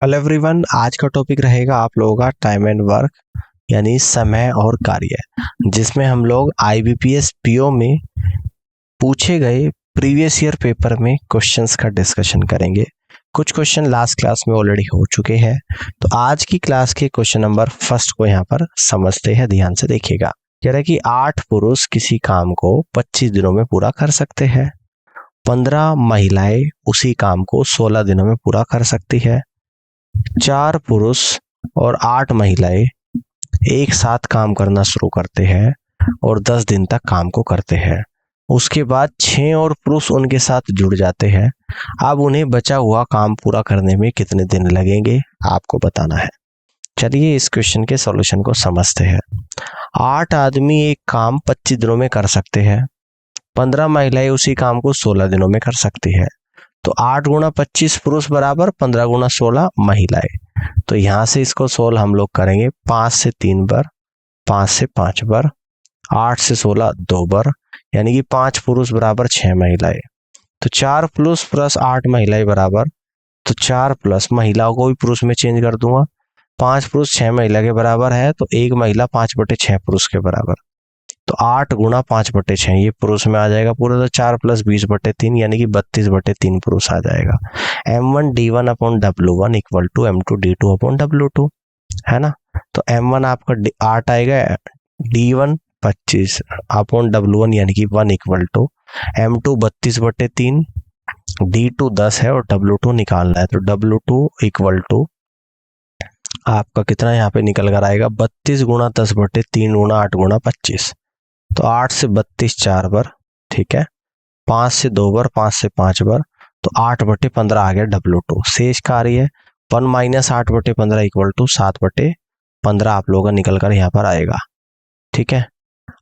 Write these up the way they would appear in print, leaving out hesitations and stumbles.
Hello everyone, आज का topic रहेगा आप लोगों का टाइम एंड वर्क यानी समय और कार्य, जिसमें हम लोग आईबीपीएस पीओ में पूछे गए प्रीवियस ईयर पेपर में क्वेश्चंस का डिस्कशन करेंगे। कुछ क्वेश्चन लास्ट क्लास में ऑलरेडी हो चुके हैं, तो आज की क्लास के क्वेश्चन नंबर फर्स्ट को यहाँ पर समझते हैं। ध्यान से देखिएगा। कह रहा है कि 8 पुरुष किसी काम को 25 दिनों में पूरा कर सकते हैं, 15 महिलाएं उसी काम को 16 दिनों में पूरा कर सकती है, 4 पुरुष और 8 महिलाएं एक साथ काम करना शुरू करते हैं और 10 दिन तक काम को करते हैं। उसके बाद 6 और पुरुष उनके साथ जुड़ जाते हैं। अब उन्हें बचा हुआ काम पूरा करने में कितने दिन लगेंगे आपको बताना है। चलिए इस क्वेश्चन के सॉल्यूशन को समझते हैं। 8 आदमी एक काम 25 दिनों में कर सकते हैं, 15 महिलाएं उसी काम को 16 दिनों में कर सकती है। तो 8 गुणा 25 पुरुष बराबर 15 गुणा 16 महिलाएं। तो यहाँ से इसको सोल्व हम लोग करेंगे। 5 से 3 बार, 5 से 5 बार, 8 से 16 2 बार, यानी कि 5 पुरुष बराबर 6 महिलाएं। तो 4 पुरुष प्लस 8 महिलाएं बराबर, तो 4 प्लस महिलाओं को भी पुरुष में चेंज कर दूंगा। 5 पुरुष 6 महिला के बराबर है, तो 1 महिला 5/6 पुरुष के बराबर। तो 8 गुणा 5/6 ये पुरुष में आ जाएगा पूरा। तो 4 प्लस 20/3 यानी कि 32/3 पुरुष आ जाएगा। M1 D1 upon W1 equal to M2 D2 upon W2 है ना। तो M1 आपका 8 आएगा, D1 25 अपॉन W1 यानी कि 1 इक्वल टू M2 32/3, D2 10 है और W2 निकालना है। तो W2 इक्वल टू आपका कितना यहाँ पे निकल कर आएगा 32 गुणा 10/3 गुणा 8 गुणा 25। तो 8 से 32 4 बार, ठीक है, 5 से 2 बार, 5 से 5 बार, तो 8/15 आ गया W2। शेष कार्य है 1 माइनस 8/15 इक्वल टू 7/15 आप लोगों का निकल कर यहाँ पर आएगा। ठीक है,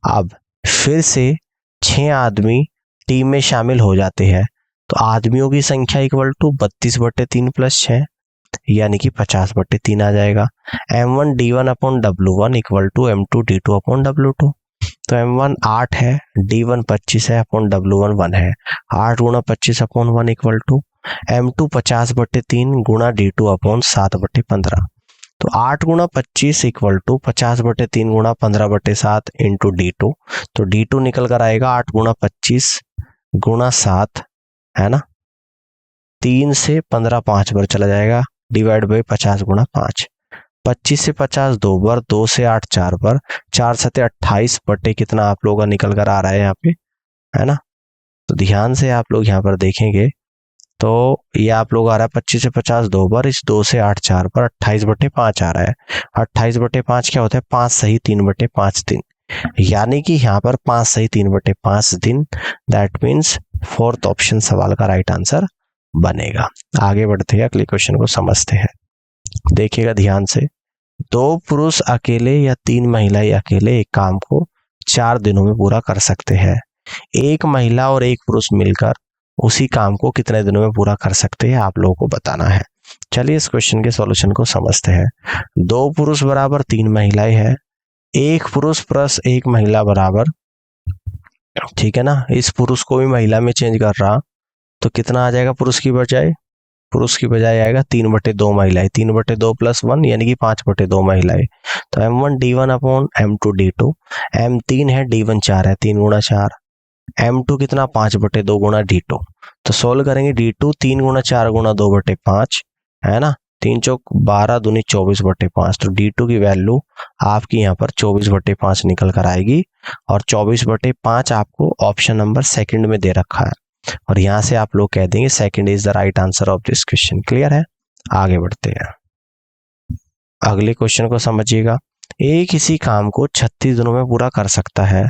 अब फिर से 6 आदमी टीम में शामिल हो जाते हैं, तो आदमियों की संख्या इक्वल टू 32/3 प्लस 6 यानी कि 50/3 आ जाएगा। M1 D1 upon W1 equal to M2 D2 upon W2। तो M1 8 है, D1 25 है अपॉन W1 1 है। 8 गुणा 25 अपॉन 1 इक्वल टू M2 50/3 गुणा D2 अपॉन 7/15। तो 8 गुणा 25 इक्वल टू 50/3 गुणा 15/7 इंटू D2। तो D2 निकल कर आएगा 8 गुणा 25 गुणा 7 है ना। 3 से 15 5 बार चला जाएगा, डिवाइड बाई 50 गुणा 5। 25 से 50 2 बार, 2 से 8 4 बार, 4 7 28 बटे कितना आप लोगों का निकल कर आ रहा है यहाँ पे, है ना। तो ध्यान से आप लोग यहाँ पर देखेंगे तो ये आप लोग आ रहा है 25 से 50 2 बार, इस 2 से 8 4 बार 28/5 आ रहा है। 28/5 क्या होता है 5 सही 3/5 दिन, यानी कि यहाँ पर 5 सही 3/5 दिन। दैट मीन्स फोर्थ ऑप्शन सवाल का राइट आंसर बनेगा। आगे बढ़ते हैं, अगले क्वेश्चन को समझते हैं। देखिएगा ध्यान से। 2 पुरुष अकेले या 3 महिलाएं अकेले एक काम को 4 दिनों में पूरा कर सकते हैं। 1 महिला और 1 पुरुष मिलकर उसी काम को कितने दिनों में पूरा कर सकते हैं आप लोगों को बताना है। चलिए इस क्वेश्चन के सॉल्यूशन को समझते हैं। 2 पुरुष बराबर 3 महिलाएं है, 1 पुरुष प्लस 1 महिला बराबर, ठीक है ना, इस पुरुष को भी महिला में चेंज कर रहा, तो कितना आ जाएगा पुरुष की बजाय आएगा 3/2 महिलाएं। 3/2 प्लस 1 यानी कि 5/2 महिलाएं। तो M1 D1 upon M2 D2। M3 है, D1 4 है, 3 गुणा 4। M2 कितना 5/2 गुणा D2। तो सोल्व करेंगे D2 3 गुणा 4 गुणा 2/5 है ना। 3 चौक 12 दूनी 24/5। तो D2 की वैल्यू आपकी यहाँ पर 24/5 निकल कर आएगी और 24/5 आपको ऑप्शन नंबर सेकंड में दे रखा है और यहाँ से आप लोग कह देंगे second is the right answer of this question. Clear है, आगे बढ़ते हैं। अगले क्वेश्चन को समझिएगा। ए किसी काम को 36 दिनों में पूरा कर सकता है,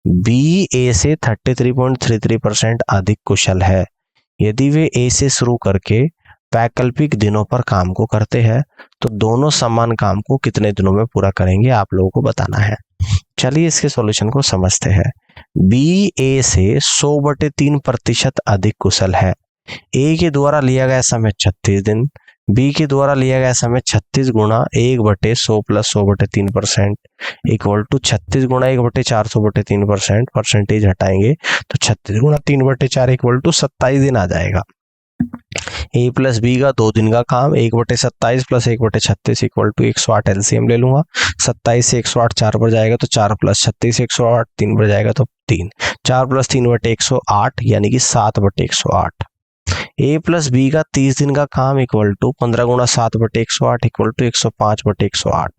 बी ए से 33.33% अधिक कुशल है। यदि वे ए से शुरू करके वैकल्पिक दिनों पर काम को करते हैं, तो दोनों समान काम को कितने दिनों में पूरा करेंगे आप लोगों को बताना है। चलिए इसके सॉल्यूशन को समझते हैं। बी ए से 100/3% अधिक कुशल है। ए के द्वारा लिया गया समय 36 दिन, बी के द्वारा लिया गया समय 36 गुणा 1/100 प्लस 100/3% इक्वल टू 36 गुणा 1/400/3%, परसेंटेज हटाएंगे तो 36 गुणा 3/4 इक्वल टू 27 दिन आ जाएगा। ए प्लस बी का 2 दिन का काम 1/27 प्लस 1/36 इक्वल टू 108 एलसीएम ले लूंगा। 27 से 108 4 पर जाएगा तो 4 प्लस 36 108 3 पर जाएगा तो 3, 4 प्लस 3/108 यानी कि 7/108। ए प्लस बी का 30 दिन का काम इक्वल टू 15 गुणा 7/108 इक्वल टू 105/108।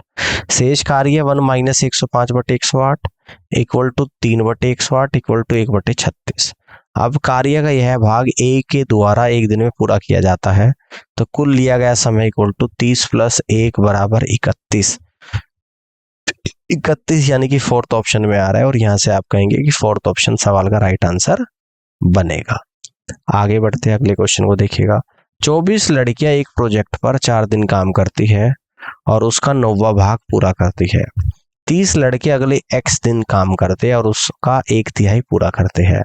शेष कार्य 1 minus 105/108 equal to 3/108 equal to 1/36। अब कार्य का यह भाग ए के द्वारा एक दिन में पूरा किया जाता है, तो कुल लिया गया समय इक्वल टू 30 प्लस 1 बराबर 31। 31 यानी कि फोर्थ ऑप्शन में आ रहा है और यहां से आप कहेंगे कि फोर्थ ऑप्शन सवाल का राइट आंसर बनेगा। आगे बढ़ते हैं, अगले क्वेश्चन को देखिएगा। 24 लड़कियां एक प्रोजेक्ट पर 4 दिन काम करती है और उसका 9वां भाग पूरा करती है। 30 लड़के अगले x दिन काम करते हैं और उसका 1/3 पूरा करते हैं।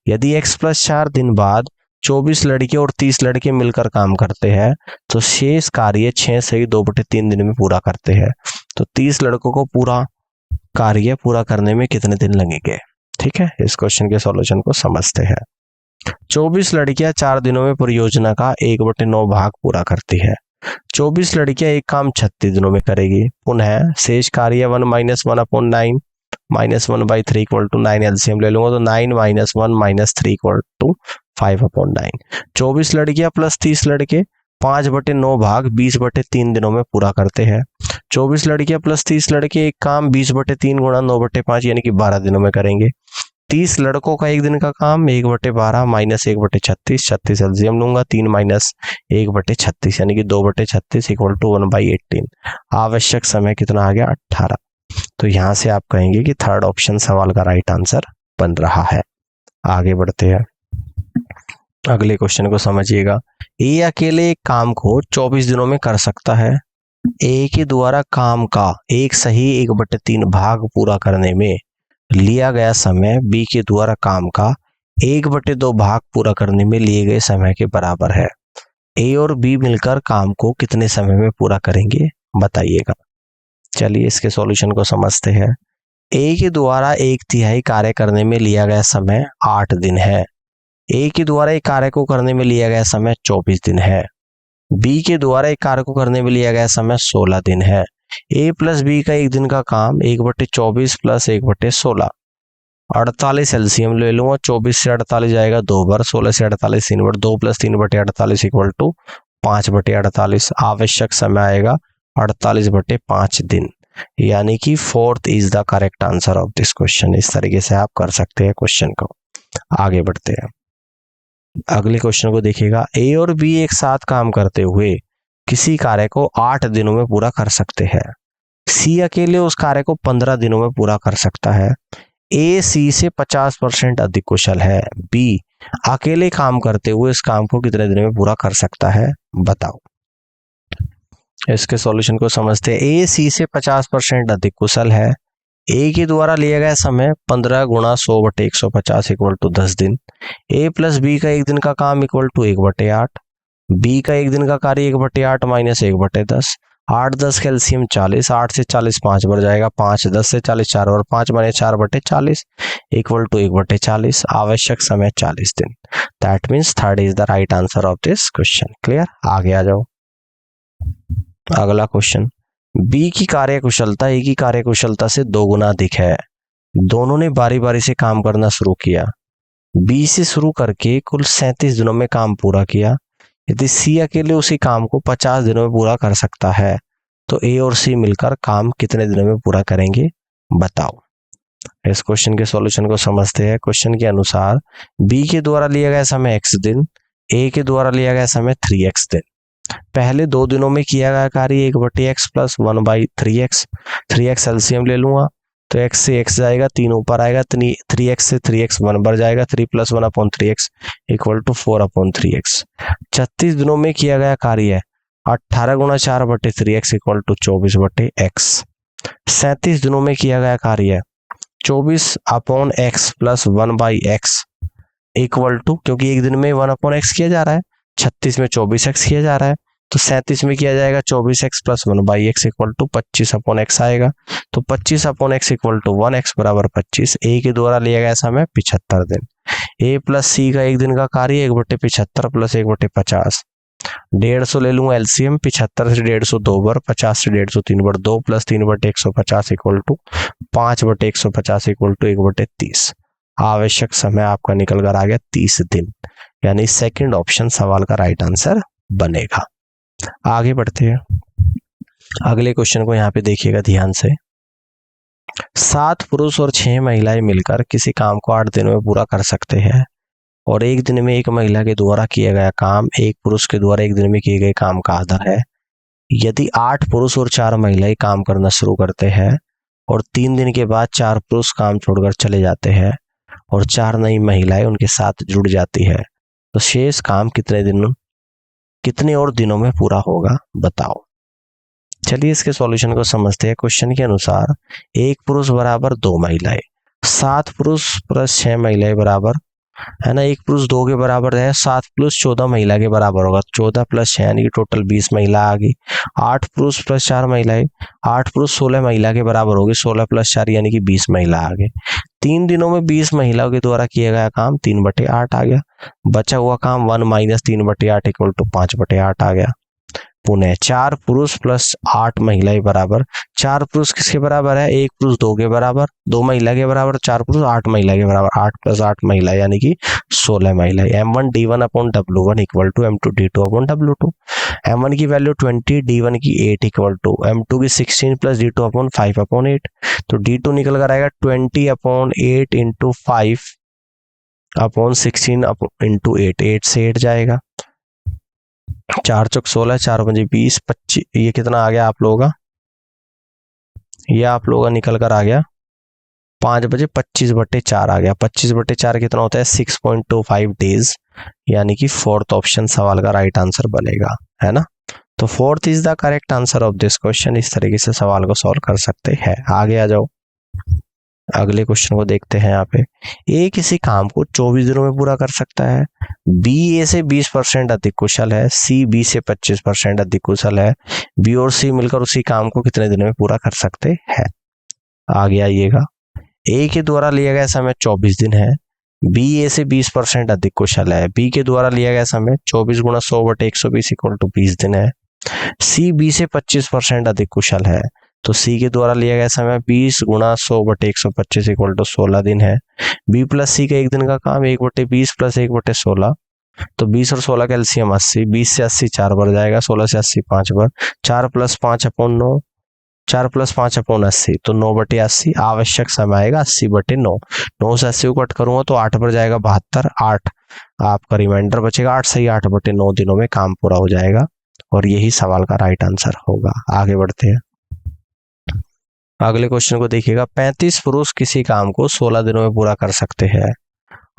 यदि x प्लस 4 दिन बाद 24 लड़के और 30 लड़के मिलकर काम करते हैं तो शेष कार्य 6 सही 2/3 दिन में पूरा करते हैं। तो 30 लड़कों को पूरा कार्य पूरा करने में कितने दिन लगेंगे? ठीक है, इस क्वेश्चन के सॉल्यूशन को समझते हैं। 24 लड़कियां 4 दिनों में परियोजना का 1/9 भाग पूरा करती है। 24 लड़कियां एक काम 36 दिनों में करेगी। पुनः शेष कार्य 1 minus 1/9 minus 1/3 equal to 9 LCM ले लूंगा तो 9 माइनस 1 माइनस 3 इक्वल टू 5/9। 24 लड़कियां प्लस 30 लड़के 5/9 भाग 20/3 दिनों में पूरा करते हैं। 24 लड़कियां प्लस 30 लड़के एक काम 20/3 गुणा 9/5 यानी कि 12 दिनों में करेंगे। 30 लड़कों का एक दिन का काम 1/12 माइनस 1/36, 36 एलसीएम लूंगा 3 माइनस 1/36 यानी कि 2/36 इक्वल टू 1/18। आवश्यक समय कितना आ गया? 18। तो यहां से आप कहेंगे कि थर्ड ऑप्शन सवाल का राइट आंसर बन रहा है। आगे बढ़ते हैं, अगले क्वेश्चन को समझिएगा। ए अकेले एक काम को 24 दिनों में कर सकता है। ए के द्वारा काम का एक सही 1/3 भाग पूरा करने में लिया गया समय बी के द्वारा काम का 1/2 भाग पूरा करने में लिए गए समय के बराबर है। ए और बी मिलकर काम को कितने समय में पूरा करेंगे बताइएगा। चलिए इसके सॉल्यूशन को समझते हैं। ए के द्वारा 1/3 कार्य करने में लिया गया समय 8 दिन है। ए के द्वारा एक कार्य को करने में लिया गया समय 24 दिन है। बी के द्वारा एक कार्य को करने में लिया गया समय 16 दिन है। ए प्लस बी का एक दिन का काम 1/24 प्लस 1/16, 48 एलसीएम ले लूंगा। 24 से 48 जाएगा 2 बार, 16 से 48 3 बार, 2 प्लस 3/48 इक्वल टू 5/48। आवश्यक समय आएगा 48/5 दिन, यानी कि fourth is the correct answer of this question. इस तरीके से आप कर सकते हैं क्वेश्चन को। आगे बढ़ते हैं, अगले क्वेश्चन को देखिएगा। ए और बी एक साथ काम करते हुए किसी कार्य को 8 दिनों में पूरा कर सकते हैं। सी अकेले उस कार्य को 15 दिनों में पूरा कर सकता है। ए सी से 50% अधिक कुशल है। बी अकेले काम करते हुए इस काम को कितने दिनों में पूरा कर सकता है बताओ। इसके सॉल्यूशन को समझते हैं। ए सी से 50% अधिक कुशल है। ए के द्वारा लिया गया समय 15 गुणा 100/150 इक्वल टू 10 दिन। ए प्लस बी का एक दिन का काम इक्वल टू 1/8। बी का एक दिन का कार्य 1/8 माइनस 1/10। 8 10 का एलसीएम 40, 8 से 40 5 बढ़ जाएगा, 5 10 से 40 4 और 5 माइनस 4/40 इक्वल टू 1/40। आवश्यक समय 40 दिन। That means third is the right answer of this question. Clear? आगे आ जाओ। अगला क्वेश्चन, बी की कार्यकुशलता ए की कार्यकुशलता से 2 गुना अधिक है। दोनों ने बारी बारी से काम करना शुरू किया। बी से शुरू करके कुल 37 दिनों में काम पूरा किया। यदि सी अकेले उसी काम को 50 दिनों में पूरा कर सकता है तो ए और सी मिलकर काम कितने दिनों में पूरा करेंगे बताओ। इस क्वेश्चन के सॉल्यूशन को समझते हैं। क्वेश्चन के अनुसार बी के द्वारा लिया गया समय x दिन, ए के द्वारा लिया गया समय 3x दिन। पहले 2 दिनों में किया गया कार्य 1/x plus 1/3x। 3x LCM ले लूंगा तो x से x जाएगा, 3 ऊपर आएगा, 3x से 3x 1 बढ़ जाएगा, 3 plus 1/3x equal to 4/3x। 36 दिनों में किया गया कार्य 18 गुणा 4/3x इक्वल टू 24/x। 37 दिनों में किया गया कार्य 24/x plus 1/x equal to, क्योंकि एक दिन में 1/x किया जा रहा है, 36 में 24x किया जा रहा है, तो 37 में किया जाएगा 24x plus 1/x equal to 25/x आएगा। तो 25/x इक्वल टू 1x बराबर 25। ए के द्वारा लिया गया समय 75 दिन। ए प्लस सी का एक दिन का कार्य 1/75 प्लस 1/50, 150 ले लूंगा एलसीएम, 75 से 150 2 बार, 50 से 150 3 बार, 2 + 3/150 इक्वल टू 5/150 इक्वल टू 1/30। आवश्यक समय आपका निकल कर आ गया 30 दिन, यानी सेकंड ऑप्शन सवाल का राइट आंसर बनेगा। आगे बढ़ते हैं, अगले क्वेश्चन को यहाँ पे देखिएगा ध्यान से। 7 पुरुष और 6 महिलाएं मिलकर किसी काम को 8 दिनों में पूरा कर सकते हैं और एक दिन में एक महिला के द्वारा किया गया काम एक पुरुष के द्वारा एक दिन में किए गए काम का आधा है। यदि 8 पुरुष और 4 महिलाएं काम करना शुरू करते हैं और 3 दिन के बाद 4 पुरुष काम छोड़कर चले जाते हैं और 4 नई महिलाएं उनके साथ जुड़ जाती है, तो शेष काम कितने और दिनों में पूरा होगा बताओ। चलिए इसके सॉल्यूशन को समझते हैं। क्वेश्चन के अनुसार एक पुरुष बराबर 2 महिलाएं, 7 पुरुष प्लस 6 महिलाएं बराबर है ना, एक पुरुष 2 के बराबर है, 7 + 14 महिला के बराबर होगा, 14 + 6 यानी कि टोटल 20 महिला आ गई। 8 पुरुष प्लस 4 महिलाएं, 8 पुरुष 16 महिला के बराबर होगी, 16 + 4 यानी कि 20 महिला आ गई। 3 दिनों में 20 महिलाओं के द्वारा किया गया काम 3/8 आ गया। बचा हुआ काम 1 - 3/8 इक्वल टू 5/8 आ गया। पुनः 4 पुरुष प्लस 8 महिलाएं बराबर, 4 पुरुष किसके बराबर है, एक पुरुष 2 के बराबर, 2 महिला के बराबर, 4 पुरुष 8 महिला के बराबर, 8 + 8 महिला यानी कि 16 महिला। M1 D1/W1 equal to M2 D2/W2। M1 की वैल्यू 20, D1 की 8 इक्वल टू M2 की 16 + D2/5/8। तो D2 निकल कर आएगा 20/8 इंटू 5/16 इंटू 8, 8 से 8 जाएगा, 4 × 16, 4 × 20, 25, ये कितना आ गया आप लोगों का, ये आप लोगों का निकल कर आ गया 5 बजे 25/4 आ गया। 25/4 कितना होता है 6.25 डेज, यानी कि फोर्थ ऑप्शन सवाल का राइट आंसर बनेगा, है ना। तो fourth is the correct answer of this question. इस तरीके से सवाल को सॉल्व कर सकते हैं। आगे आ जाओ, अगले क्वेश्चन को देखते हैं। यहाँ पे ए किसी काम को 24 दिनों में पूरा कर सकता है, बी ए से 20% अधिक कुशल है, सी बी से 25% अधिक कुशल है, बी और सी मिलकर उसी काम को कितने दिनों में पूरा कर सकते हैं। आगे आइएगा, ए के द्वारा लिया गया समय 24 दिन है, बी ए से 20% अधिक कुशल है, बी के द्वारा लिया गया समय 24 × 100/120 इक्वल टू 20 दिन है, सी बी से 25% अधिक कुशल है, तो सी के द्वारा लिया गया समय 20 × 100/125 इक्वल टू 16 दिन है। बी प्लस सी का एक दिन का काम 1/20 + 1/16, तो 20 और 16 का एलसीएम 80, 20 से 80 4 बार जाएगा, 16 से 80 5 बार, 4 + 5/9, 4 + 5/80, तो 9/80। आवश्यक समय आएगा 80/9। 9 से 80 को कट करूंगा तो 8 पर जाएगा 72, 8 आपका रिमाइंडर बचेगा, 8 सही 8/9 दिनों में काम पूरा हो जाएगा और यही सवाल का राइट आंसर होगा। आगे बढ़ते हैं, अगले क्वेश्चन को देखिएगा। 35 पुरुष किसी काम को 16 दिनों में पूरा कर सकते हैं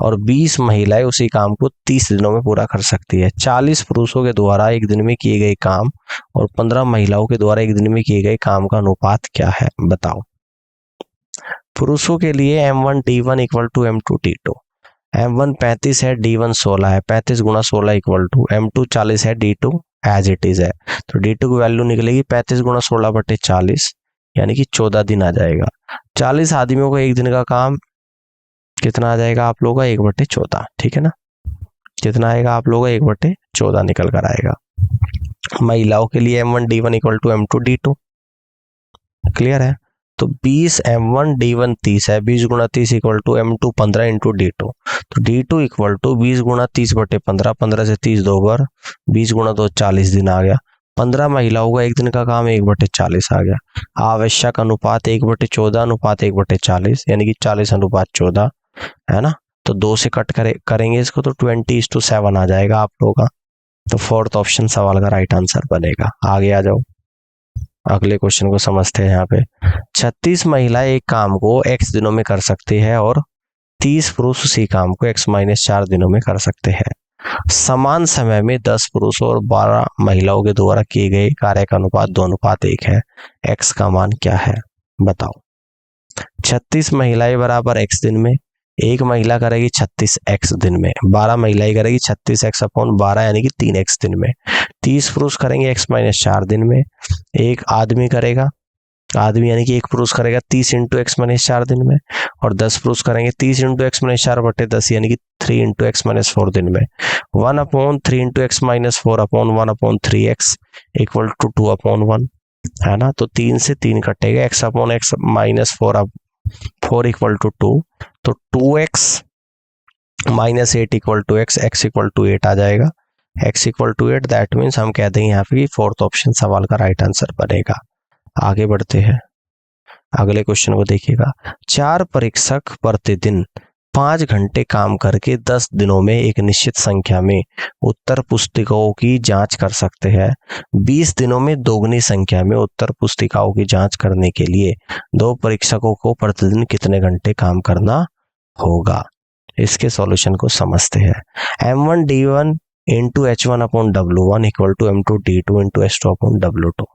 और 20 महिलाएं उसी काम को 30 दिनों में पूरा कर सकती है। 40 पुरुषों के द्वारा एक दिन में किए गए काम और 15 महिलाओं के द्वारा एक दिन में किए गए काम का अनुपात क्या है बताओ। पुरुषों के लिए M1 D1 equal to M2 D2। M1 35 है, D1 16 है, 35 × 16 इक्वल टू M2 40 है, D2 एज इट इज है, तो D2 की वैल्यू निकलेगी 35 × 16/40 यानी कि 14 दिन आ जाएगा। 40 आदमियों को एक दिन का काम कितना आ जाएगा आप लोगों का 1/14, ठीक है ना। कितना आएगा आप लोगों का 1/14 निकल कर आएगा। महिलाओं के लिए M1 D1 equal to M2 D2, clear है। तो 20 M1 D1 30 है, 20 × 30 equal to M2 15 into D2, तो D2 इक्वल टू 20 × 30/15, 15 से 30 2 बार, 20 × 2 40 दिन आ गया। 15 महिलाओं का एक दिन का काम 1/40 आ गया। आवश्यक अनुपात 1/14 अनुपात 1/40 यानी कि 40:14, है ना। तो 2 से कट करेंगे इसको तो 20:7 आ जाएगा आप लोगों का। तो फोर्थ ऑप्शन सवाल का राइट आंसर बनेगा। आगे आ जाओ, अगले क्वेश्चन को समझते हैं। यहाँ पे 36 महिलाएं एक काम को x दिनों में कर सकती है और 30 पुरुष उसी काम को x - 4 दिनों में कर सकते हैं। समान समय में 10 पुरुषों और 12 महिलाओं के द्वारा किए गए कार्य का अनुपात 2:1 है। x का मान क्या है बताओ। 36 महिलाएं बराबर x दिन में, एक महिला करेगी 36x दिन में, 12 महिलाएं करेगी 36x/12 यानी कि 3x दिन में, 30 पुरुष करेंगे x - 4 दिन में, एक आदमी करेगा, आदमी यानी कि एक पुरुष करेगा 30 × x - 4 दिन में, और 10 पुरुष करेंगे 30 × x - 4/10 यानी कि 3 इंटू एक्स माइनस 4 दिन में, 1/3 into x minus 4 upon 1/3x equal to 2/1, है ना। तो 3 से 3 कटेगा, x upon x minus 4 equal to 2, तो 2x minus 8 equal to x equal to 8 आ जाएगा, x equal to 8। That means हम कहते हैं यहाँ पे फोर्थ ऑप्शन सवाल का राइट आंसर बनेगा। आगे बढ़ते हैं, अगले क्वेश्चन को देखिएगा। 4 परीक्षक प्रतिदिन 5 घंटे काम करके 10 दिनों में एक निश्चित संख्या में उत्तर पुस्तिकाओं की जांच कर सकते हैं। 20 दिनों में दोगुनी संख्या में उत्तर पुस्तिकाओं की जांच करने के लिए 2 परीक्षकों को प्रतिदिन कितने घंटे काम करना होगा। इसके सॉल्यूशन को समझते हैं। m1 d1 into h1 upon w1 equal to m2 d2 into h2 upon w2।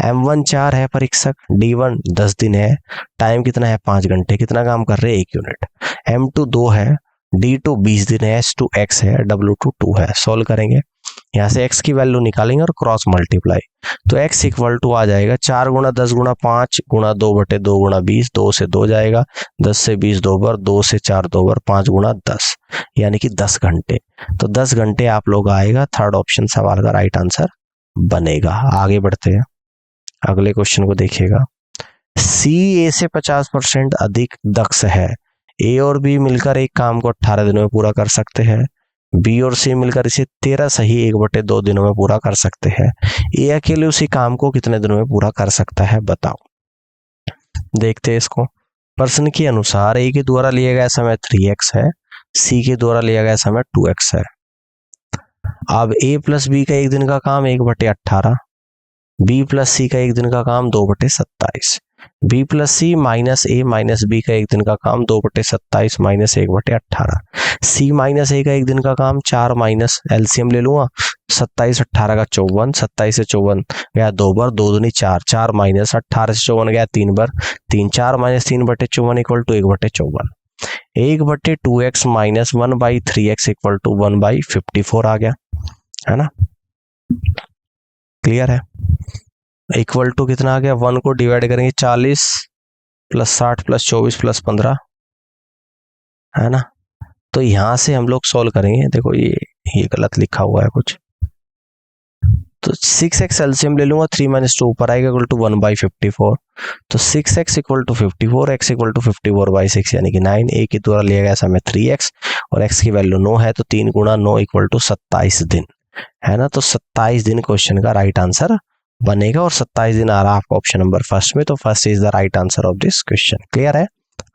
m1 4 है परीक्षक, d1 10 दिन है, टाइम कितना है 5 घंटे, कितना काम कर रहे हैं 1 यूनिट। m2 2 है, d2 20 दिन है, h2 x है, w2 2 है। सॉल्व करेंगे, यहाँ से x की वैल्यू निकालेंगे और क्रॉस मल्टीप्लाई, तो x इक्वल टू आ जाएगा 4 गुणा 10 गुणा 5 गुणा 2/2 गुणा 20, 2 से 2 जाएगा, 10 से 20 2 बार, 2 से 4 2 बार, 5 गुणा 10 यानी कि 10 घंटे। तो 10 घंटे आप लोग आएगा, थर्ड ऑप्शन सवाल का राइट आंसर बनेगा। आगे बढ़ते हैं, अगले क्वेश्चन को देखिएगा। सी ए से 50% अधिक दक्ष है, ए और बी मिलकर एक काम को 18 दिनों में पूरा कर सकते हैं, बी और सी मिलकर इसे 13 सही 1/2 दिनों में पूरा कर सकते हैं। ए अकेले उसी काम को कितने दिनों में पूरा कर सकता है बताओ। देखते हैं इसको। प्रश्न के अनुसार ए के द्वारा लिया गया समय 3x है, सी के द्वारा लिया गया समय 2x है। अब a प्लस बी का एक दिन का काम 1/18, बी प्लस सी का एक दिन का काम 2/27, बी प्लस सी माइनस ए माइनस बी का एक दिन का काम 2/27 माइनस 1/18, सी माइनस ए का एक दिन का काम 4 माइनस एलसीएम ले लूंगा 27 18 का 54, 27 से 54 गया 2 बार, 2 दूनी 4, 4 माइनस 18 से 54 गया 3 बार, 3 4 minus 3/54 equal to 1/54, 1/2x minus 1/3x equal to 1/54 आ गया, है ना। क्लियर है। इक्वल टू कितना आ गया, 1 को डिवाइड करेंगे 40 प्लस 60 प्लस 24 प्लस 15, है ना। तो यहां से हम लोग सॉल्व करेंगे। देखो ये गलत लिखा हुआ है कुछ, तो 6x एलसीएम ले लूंगा, 3 - 2 ऊपर आएगा इक्वल टू 1/54, तो 6x equal to 54, x equal to 54/6 यानी कि 9। ए के द्वारा लिया गया समय 3x और x की वैल्यू 9 है, तो 3 गुणा 9 इक्वल टू 27 दिन, है ना। तो 27 दिन क्वेश्चन का राइट आंसर बनेगा और 27 दिन आ रहा है आपका ऑप्शन नंबर फर्स्ट में, तो first is the right answer of this question. Clear है।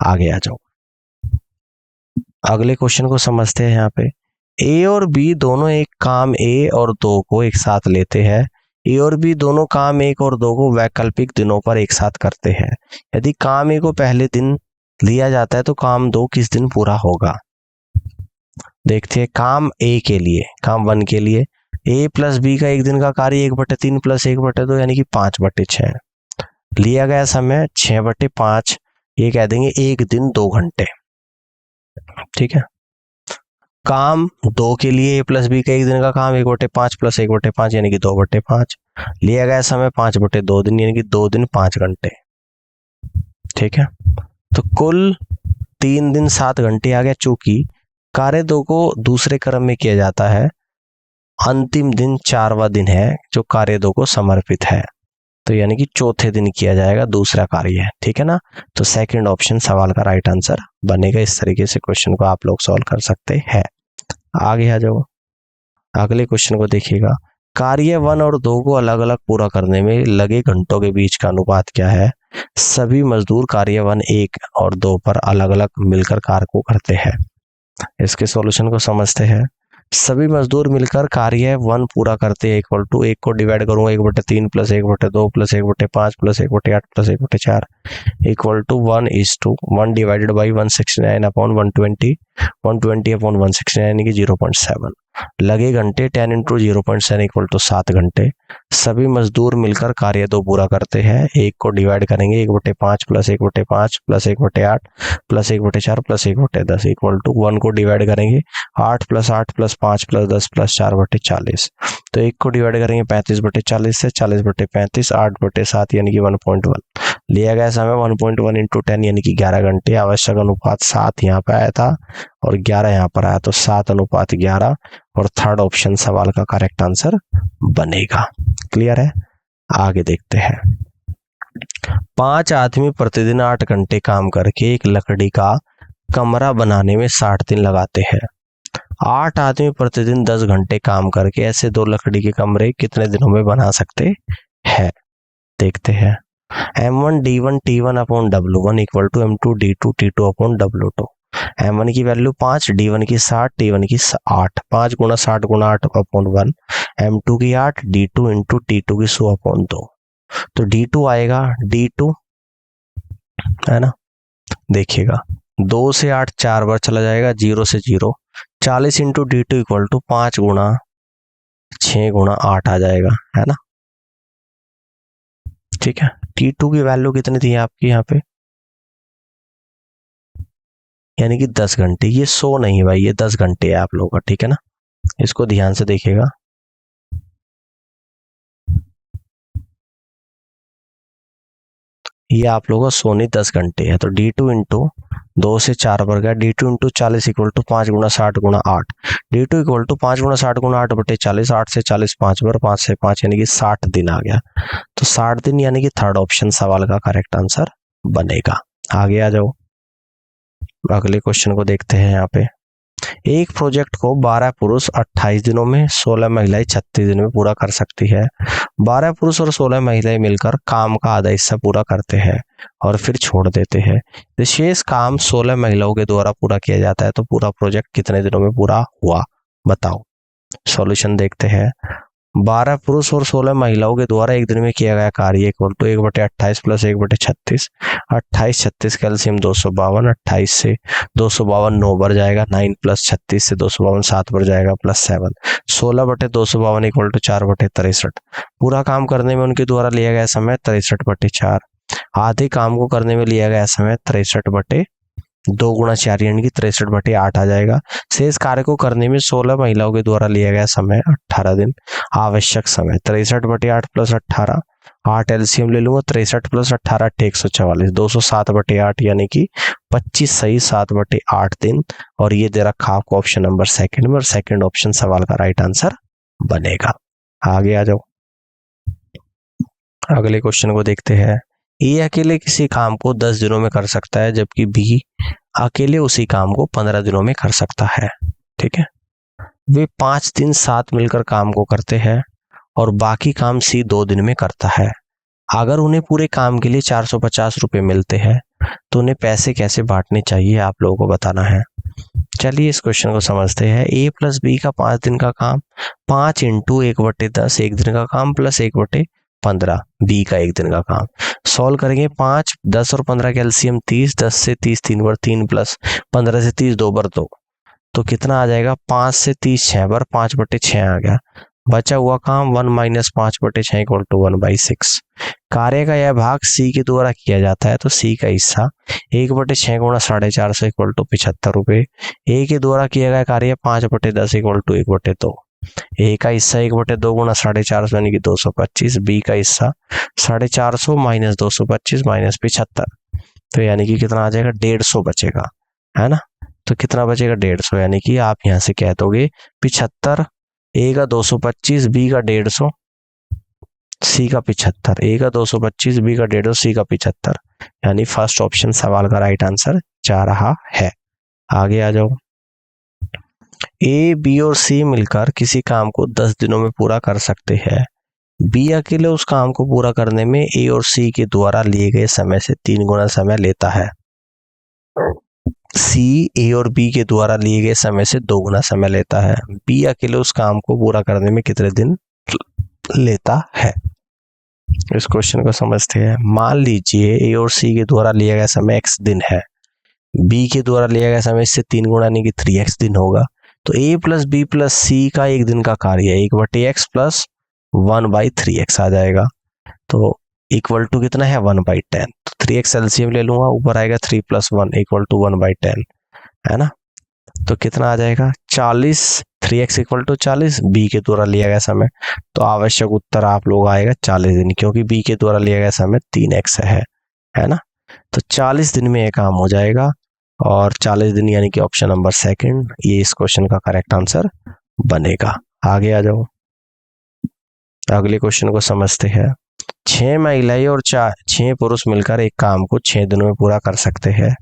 आगे आ जाओ, अगले क्वेश्चन को समझते हैं। यहाँ पे ए और बी दोनों एक काम ए और 2 को एक साथ लेते हैं। ए और बी दोनों काम 1 और 2 को वैकल्पिक दिनों पर एक साथ करते हैं। यदि काम ए को पहले दिन लिया जाता है तो काम 2 किस दिन पूरा होगा। देखते हैं। काम ए के लिए, काम 1 के लिए a प्लस बी का एक दिन का कार्य 1/3 प्लस 1/2 यानी कि 5/6, लिया गया समय 6/5, ये कह देंगे 1 दिन 2 घंटे, ठीक है। काम 2 के लिए a प्लस बी का एक दिन का काम 1/5 प्लस 1/5 यानी कि 2/5, लिया गया समय 5/2 दिन यानी कि 2 दिन 5 घंटे, ठीक है। तो कुल 3 दिन 7 घंटे आ गया। चूंकि कार्य 2 को दूसरे क्रम में किया जाता है, अंतिम दिन 4वां दिन है जो कार्य 2 को समर्पित है, तो यानी कि चौथे दिन किया जाएगा दूसरा कार्य, ठीक है ना। तो सेकंड ऑप्शन सवाल का राइट आंसर बनेगा। इस तरीके से क्वेश्चन को आप लोग सॉल्व कर सकते हैं। आगे आ जाओ, अगले क्वेश्चन को देखिएगा। कार्य 1 और 2 को अलग अलग पूरा करने में लगे घंटों के बीच का अनुपात क्या है। सभी मजदूर कार्य 1 1 और 2 पर अलग अलग मिलकर कार्य को करते हैं। इसके सॉल्यूशन को समझते हैं। सभी मजदूर मिलकर कार्य 1 पूरा करते हैं इक्वल टू 1 को डिवाइड करूंगा 1/3 plus 1/2 plus 1/5 plus 1/8 plus 1/4 equal to 1:1 divided by 169 upon 120, 120 upon 169 यानी कि 0.7। लगे घंटे 10 × 0.7 इक्वल टू 7 घंटे। सभी मजदूर मिलकर कार्य 2 पूरा करते हैं। 1 को डिवाइड करेंगे 1/5 plus 1/5 plus 1/8 plus 1/4 plus 1/10 equal to 1 को डिवाइड करेंगे 8 प्लस 8 प्लस 5 प्लस 10 प्लस 4/40। तो 1 को डिवाइड करेंगे 35/40 से 40/35, 8/7 यानी कि 1.1। लिया गया समय 1.1 इंटू 10 यानी कि 11 घंटे। आवश्यक अनुपात 7 यहाँ पे आया था और 11 यहाँ पर आया, तो 7:11 और थर्ड ऑप्शन सवाल का करेक्ट आंसर बनेगा। क्लियर है? आगे देखते हैं। 5 आदमी प्रतिदिन 8 घंटे काम करके एक लकड़ी का कमरा बनाने में 60 दिन लगाते हैं। 8 आदमी प्रतिदिन 10 घंटे काम करके ऐसे 2 लकड़ी के कमरे कितने दिनों में बना सकते हैं? देखते हैं। M1 D1 T1 upon W1 equal to M2 D2 T2 upon W2। M1 की वैल्यू 5, D1 की 60, T1 की 8, 5 गुणा 60 गुणा 8 अपॉन 1, M2 की 8, D2 इंटू T2 की 100 अपॉन 2। तो D2 आएगा, D2 है ना, देखिएगा 2 से 8 4 बार चला जाएगा, 0 से 0, 40 इंटू D2 इक्वल टू 5 गुणा 6 गुणा 8 आ जाएगा, है ना। ठीक है, T2 की वैल्यू कितनी थी आपकी यहाँ पे, यानी कि 10 घंटे। ये 100 नहीं है भाई, ये 10 घंटे है आप लोगों का, ठीक है ना। इसको ध्यान से देखिएगा। ये आप लोगों का सोनी 10 घंटे है, तो D2 इंटू 2 से 4 पर गया, D2 इंटू 40 इक्वल टू 5 गुणा 60 गुणा 8, D2 इक्वल टू 5 गुणा 60 गुणा 8 बटे 40, 8 से 40 5 बार, 5 से 5 यानी कि 60 दिन आ गया। तो 60 दिन यानी कि थर्ड ऑप्शन सवाल का करेक्ट आंसर बनेगा। आगे आ जाओ, अगले क्वेश्चन को देखते हैं। यहाँ पे एक प्रोजेक्ट को 12 पुरुष 28 दिनों में, 16 महिलाएं 36 दिन में पूरा कर सकती है। 12 पुरुष और 16 महिलाएं मिलकर काम का आधा हिस्सा पूरा करते हैं और फिर छोड़ देते हैं। विशेष काम 16 महिलाओं के द्वारा पूरा किया जाता है, तो पूरा प्रोजेक्ट कितने दिनों में पूरा हुआ, बताओ। सॉल्यूशन देखते हैं। 12 पुरुष और 16 महिलाओं के द्वारा एक दिन में किया गया कार्य इक्वल टू 1/28 प्लस 1/36। 28 36 कैल्सियम 252, 28 से 252 9 बार जाएगा, 9 प्लस 36 से 252 7 बार जाएगा, प्लस 7, 16/252 इक्वल टू 4/63। पूरा काम करने में उनके द्वारा लिया गया समय 63/4। आधे काम को करने में लिया गया समय 63/2 गुणा 4 यानी कि 63/8 आ जाएगा। शेष कार्य को करने में 16 महिलाओं के द्वारा लिया गया समय 18 दिन। आवश्यक समय 63/8 प्लस 18, 8 एलसीएम ले लूंगा, 63 प्लस 18 144, 207/8 यानी कि 25 सही 7/8 दिन। और ये दे रखा आपको ऑप्शन नंबर सेकंड में, और सेकंड ऑप्शन सवाल का राइट आंसर बनेगा। आगे आ जाओ, अगले क्वेश्चन को देखते हैं। ए अकेले किसी काम को 10 दिनों में कर सकता है, जबकि बी अकेले उसी काम को 15 दिनों में कर सकता है। ठीक है, वे 5 दिन साथ मिलकर काम को करते हैं और बाकी काम सी 2 दिन में करता है। अगर उन्हें पूरे काम के लिए 450 रुपये मिलते हैं, तो उन्हें पैसे कैसे बांटने चाहिए, आप लोगों को बताना है। चलिए इस क्वेश्चन को समझते हैं। ए प्लस बी का 5 दिन का काम, 5 इंटू 1/10 एक दिन का काम, प्लस 1/15 बी का एक दिन का काम। सॉल्व करेंगे। 5 10 और 15 का एलसीएम 30, 10 से 30 3 बार 3, प्लस 15 से 30 2 बार 2, तो कितना आ जाएगा, 5 से 30 6 बार, 5/6 आ गया। बचा हुआ काम 1 माइनस 5/6 इक्वल टू 1/6। कार्य का यह भाग सी के द्वारा किया जाता है, तो सी का हिस्सा 1/6 गुणा 450 इक्वल टू 75 रुपये। ए के द्वारा किया गया कार्य 5/10 इक्वल टू 1/2। ए का हिस्सा 1/2 गुणा 450 यानी कि 225। बी का हिस्सा 450 माइनस 225 माइनस 75, तो यानी कि कितना आ जाएगा, 150 बचेगा, है ना। तो कितना बचेगा, 150, यानी कि आप यहाँ से कह दोगे 75, ए का 225, बी का 150, सी का 75, ए का 225, बी का 150, सी का 75, यानी फर्स्ट ऑप्शन सवाल का राइट आंसर जा रहा है। आगे आ जाओ। ए बी और सी मिलकर किसी काम को 10 दिनों में पूरा कर सकते हैं। बी अकेले उस काम को पूरा करने में ए और सी के द्वारा लिए गए समय से 3 गुना समय लेता है। सी ए और बी के द्वारा लिए गए समय से 2 गुना समय लेता है। बी अकेले उस काम को पूरा करने में कितने दिन लेता है। इस क्वेश्चन को समझते हैं। मान लीजिए ए और सी के द्वारा लिया गया समय x दिन है, बी के द्वारा लिया गया समय इससे 3 गुना यानी कि 3x दिन होगा। तो ए प्लस बी प्लस सी का एक दिन का कार्य है 1/x प्लस 1/3x आ जाएगा। तो इक्वल टू कितना है, 1/10। तो 3x एलसीएम ले लूंगा, ऊपर आएगा 3 + 1 इक्वल टू 1/10, है ना। तो कितना आ जाएगा, 40। 3x इक्वल टू 40, बी के द्वारा लिया गया समय, तो आवश्यक उत्तर आप लोग आएगा 40 दिन, क्योंकि बी के द्वारा लिया गया समय 3x है। है ना। तो 40 दिन में ये काम हो जाएगा, और 40 दिन यानी कि ऑप्शन नंबर सेकंड ये इस क्वेश्चन का करेक्ट आंसर बनेगा। आगे आ जाओ, अगले क्वेश्चन को समझते हैं। 6 महिलाएं और 6 पुरुष मिलकर एक काम को 6 दिनों में पूरा कर सकते हैं।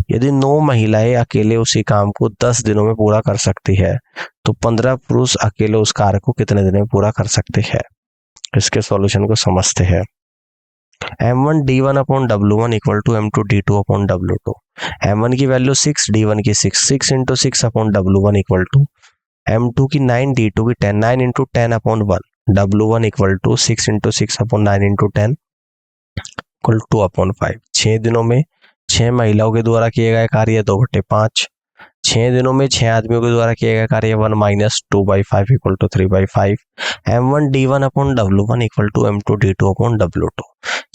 यदि 9 महिलाएं अकेले उसी काम को 10 दिनों में पूरा कर सकती है, तो 15 पुरुष अकेले उस कार्य को कितने दिनों में पूरा कर सकते हैं। इसके सॉल्यूशन को समझते हैं। M1 D1 upon W1 equal to M2 D2 upon W2। M1 की वैल्यू 6, D1 की 6 into 6 upon W1 equal to M2 की 9, D2 की 10, 9 into 10 upon 1, W1 equal to 6 into 6 upon 9 into 10 equal 2 upon 5। 6 दिनों में 6 महिलाओं के द्वारा किए गए कार्य 2/5। 6 दिनों में 6 आदमियों के द्वारा किए गए कार्य 1 minus 2/5 equal to 3/5। M1 D1 upon W1 equal to M2 D2 upon W2।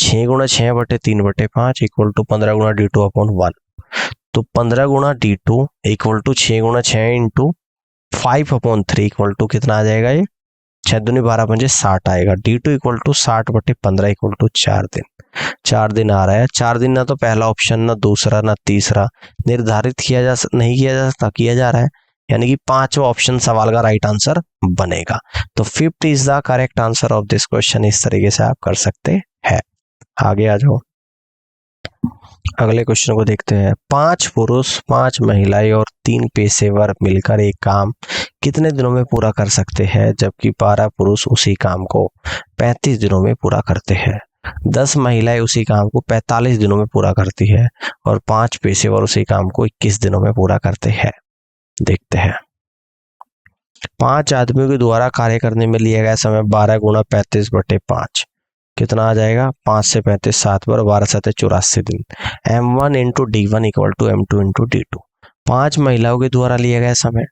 6 गुणा 6 बटे 3/5 इक्वल टू 15 गुणा D2 अपॉन 1। तो 15 गुणा D2 इक्वल टू 6 गुणा 6 इंटू 5 अपॉन 3 इक्वल टू कितना आ जाएगा, ये 6 दूनी 12 पंजे 60 आएगा। D2 equal to 60/15 equal to 4 दिन। 4 दिन आ रहा है। 4 दिन ना तो पहला ऑप्शन, ना दूसरा, ना तीसरा निर्धारित नहीं किया जा सकता, किया जा रहा है, यानी कि 5वां ऑप्शन सवाल का राइट आंसर बनेगा। तो 5th is the correct answer of this question. इस तरीके से आप कर सकते हैं। आगे आ जाओ, अगले क्वेश्चन को देखते हैं। 5 पुरुष, 5 महिलाएं और 3 पेशेवर मिलकर एक काम कितने दिनों में पूरा कर सकते हैं, जबकि 12 पुरुष उसी काम को 35 दिनों में पूरा करते हैं। 10 महिलाएं उसी काम को 45 दिनों में पूरा करती है, और 5 पेशेवर उसी काम को 21 दिनों में पूरा करते हैं। देखते हैं। 5 आदमियों के द्वारा कार्य करने में लिया गया समय 12 गुणा 35/5 कितना आ जाएगा, 5 से 35 7 बार, 12 7 84 दिन। M1 into D1 equal to M2 into D2। 5 महिलाओं के द्वारा लिया गया समय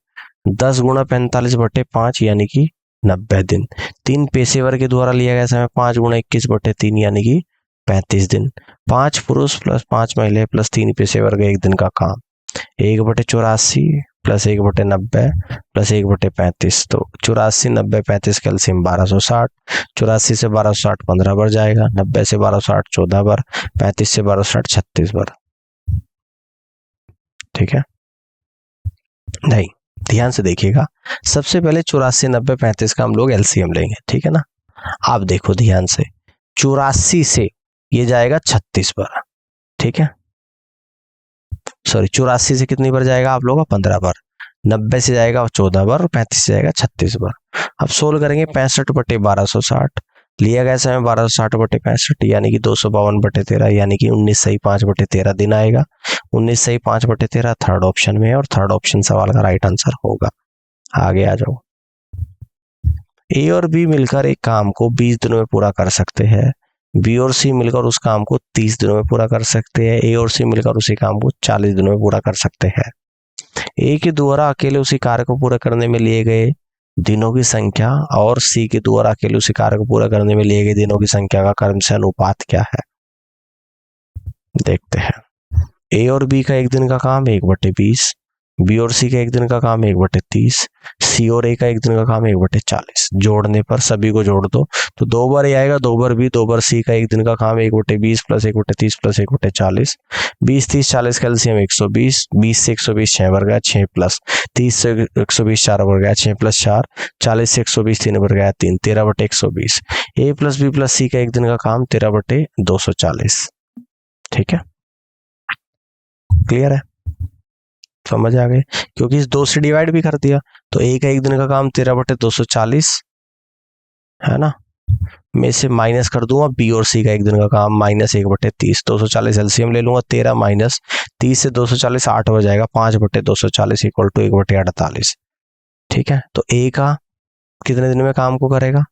10 गुणा 45/5 यानी कि 90 दिन। 3 पेशेवर के द्वारा लिया गया समय 5 गुणा 21/3 यानी कि 35 दिन। 5 पुरुष प्लस 5 महिलाएं प्लस 3 पेशेवर का एक दिन का काम 1/84 प्लस 1/90 प्लस 1/35। तो 84 90 35 कैल्सियम 1260। 84 से 1260 15 बार जाएगा, 90 से 1260 14 बार, 35 से 1260 36 बार। ठीक है, नहीं ध्यान से देखिएगा। सबसे पहले 84 90 35 का हम लोग एलसीएम लेंगे, ठीक है ना। आप देखो ध्यान से, 84 से ये जाएगा 36 बार, ठीक है, सॉरी 84 से कितनी बार जाएगा आप लोगों का 15 बार, 90 से जाएगा 14 बार, और 35 से जाएगा 36 बार। अब सोल्व करेंगे। 65/1260 लिया गया समय 1260/65 यानी कि 252/13 यानी कि 19 सही 5/13 दिन आएगा। 19 सही 5/13 थर्ड ऑप्शन में है, और थर्ड ऑप्शन सवाल का राइट आंसर होगा। आगे आ जाओ। ए और बी मिलकर एक काम को 20 दिनों में पूरा कर सकते हैं। बी और सी मिलकर उस काम को 30 दिनों में पूरा कर सकते हैं। ए और सी मिलकर उसी काम को 40 दिनों में पूरा कर सकते हैं। ए के द्वारा अकेले उसी कार्य को पूरा करने में लिए गए दिनों की संख्या और सी के द्वारा अकेले उसी कार्य को पूरा करने में लिए गए दिनों की संख्या का क्रमशः अनुपात क्या है। देखते हैं। ए और बी का एक दिन का काम 1/20, बी और सी का एक दिन का काम 1/30, सी और ए का एक दिन का काम 1/40। जोड़ने पर सभी को जोड़ दो तो 2 बार ए आएगा, 2 बार बी, 2 बार सी का एक दिन का काम 1/20 प्लस 1/30 प्लस 1/40। 20 30 40 कैल्सियम 120, 20 से 120 6 बार गया, 6 प्लस 30 से 120 4 बार गया, 6 प्लस 4 40 से 120 3 बार गया, 3 13/120। ए प्लस बी प्लस सी का एक दिन का काम 13/240। ठीक है, क्लियर है, समझ आ गए। क्योंकि इस 2 से डिवाइड भी कर दिया तो ए का एक दिन का काम 13/240 है ना, में से माइनस कर दूंगा बी और सी का एक दिन का काम -1/30। 240 एलसीएम ले लूंगा, 13 माइनस 30 से 240 8 हो जाएगा, 5/240 इक्वल टू 1/48। ठीक है, तो ए का कितने दिन में काम को करेगा,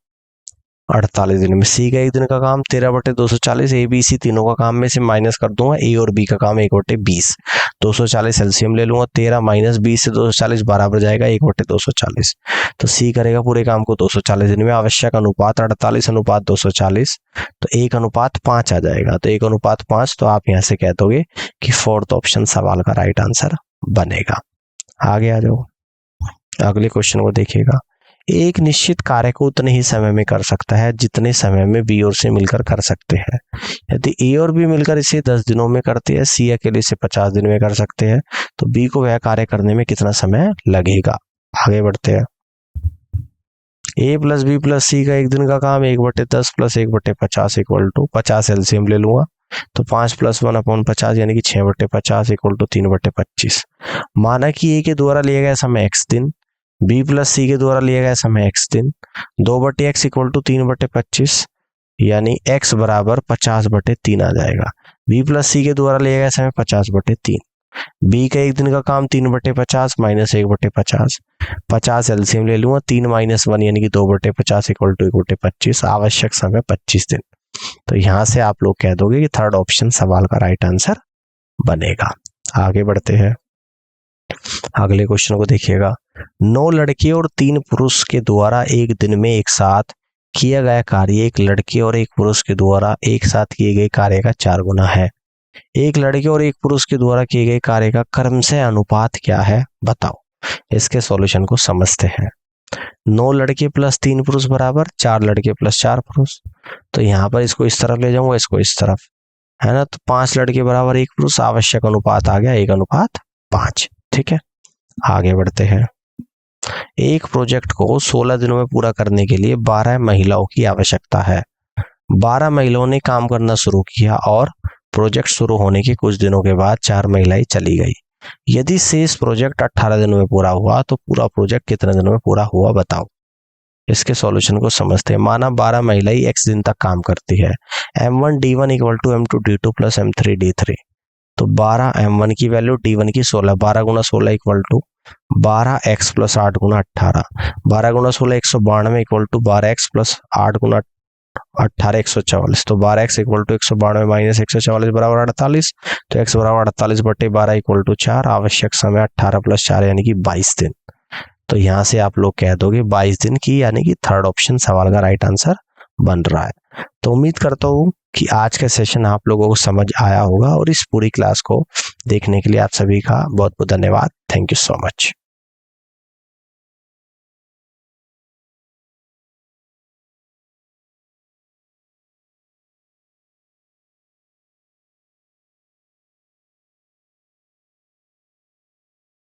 48 दिन में। सी का एक दिन का काम 13/240, ए बी सी तीनों का काम में से माइनस कर दूंगा ए और बी का काम 1/20। 240 एलसीएम ले लूंगा, 13 माइनस 20 से 240 बराबर जाएगा 1/240। तो सी करेगा पूरे काम को 240 दिन में। आवश्यक अनुपात 48/240, तो 1:5 आ जाएगा। तो 1:5, तो आप यहाँ से कह दोगे कि फोर्थ ऑप्शन सवाल का राइट आंसर बनेगा। आगे आ जाओ, अगले क्वेश्चन को देखिएगा। एक निश्चित कार्य को उतने ही समय में कर सकता है जितने समय में बी और सी मिलकर कर सकते हैं। यदि ए और बी मिलकर इसे 10 दिनों में करते हैं, सी अकेले इसे 50 दिन में कर सकते हैं, तो बी को वह कार्य करने में कितना समय लगेगा। आगे बढ़ते हैं। ए प्लस बी प्लस सी का एक दिन का काम 1/10 प्लस 1/50 इक्वल टू 50 एलसीएम ले लूंगा तो 5 + 1/50 यानी कि 6/50 इक्वल टू 3/25। माना कि ए के द्वारा लिया गया समय x दिन, बी प्लस सी के द्वारा लिया गया समय x दिन, 2/x इक्वल टू 3/25 यानी x बराबर 50/3 आ जाएगा। बी प्लस सी के द्वारा लिया गया समय 50/3। बी का एक दिन का काम 3/50 माइनस 1/50, 50 एलसीएम ले लूंगा, 3 - 1 यानी कि 2/50 इक्वल टू 1/25, आवश्यक समय 25 दिन। तो यहां से आप लोग कह दोगे कि थर्ड ऑप्शन सवाल का राइट आंसर बनेगा। आगे बढ़ते हैं, अगले क्वेश्चन को देखिएगा। 9 लड़के और 3 पुरुष के द्वारा एक दिन में एक साथ किया गया कार्य एक लड़के और एक पुरुष के द्वारा एक साथ किए गए कार्य का 4 गुना है। एक लड़के और एक पुरुष के द्वारा किए गए कार्य का क्रमशः अनुपात क्या है, बताओ। इसके सॉल्यूशन को समझते हैं। 9 लड़के प्लस 3 पुरुष बराबर 4 लड़के प्लस 4 पुरुष। तो यहाँ पर इसको इस तरफ ले जाऊंगा, इसको इस तरफ, है ना। तो 5 लड़के बराबर 1 पुरुष, आवश्यक अनुपात आ गया 1:5। ठीक है, आगे बढ़ते हैं। एक प्रोजेक्ट को 16 दिनों में पूरा करने के लिए 12 महिलाओं की आवश्यकता है। 12 महिलाओं ने काम करना शुरू किया और प्रोजेक्ट शुरू होने के कुछ दिनों के बाद 4 महिलाएं चली गई। यदि शेष प्रोजेक्ट 18 दिनों में पूरा हुआ तो पूरा प्रोजेक्ट कितने दिनों में पूरा हुआ, बताओ। इसके सॉल्यूशन को समझते हैं। माना 12 महिलाएं x दिन तक काम करती है। m1 d1 equal to m2 d2 plus m3 d3। तो 12 m1 की वैल्यू d1 की 16, 12 गुना 16 इक्वल टू 12x प्लस 8 गुना 18, 12 गुना 16 192 इक्वल टू 12x प्लस 8 गुना 18 144। तो 12x इक्वल टू 192 माइनस 144 बराबर 48। तो x बराबर 48/12 इक्वल टू 4। आवश्यक समय 18 + 4 यानी कि 22 दिन। तो यहाँ से आप लोग कह दोगे 22 दिन की, यानी कि थर्ड ऑप्शन सवाल का राइट आंसर बन रहा है। तो उम्मीद करता हूँ कि आज का सेशन आप लोगों को समझ आया होगा और इस पूरी क्लास को देखने के लिए आप सभी का बहुत बहुत धन्यवाद। Thank you so much.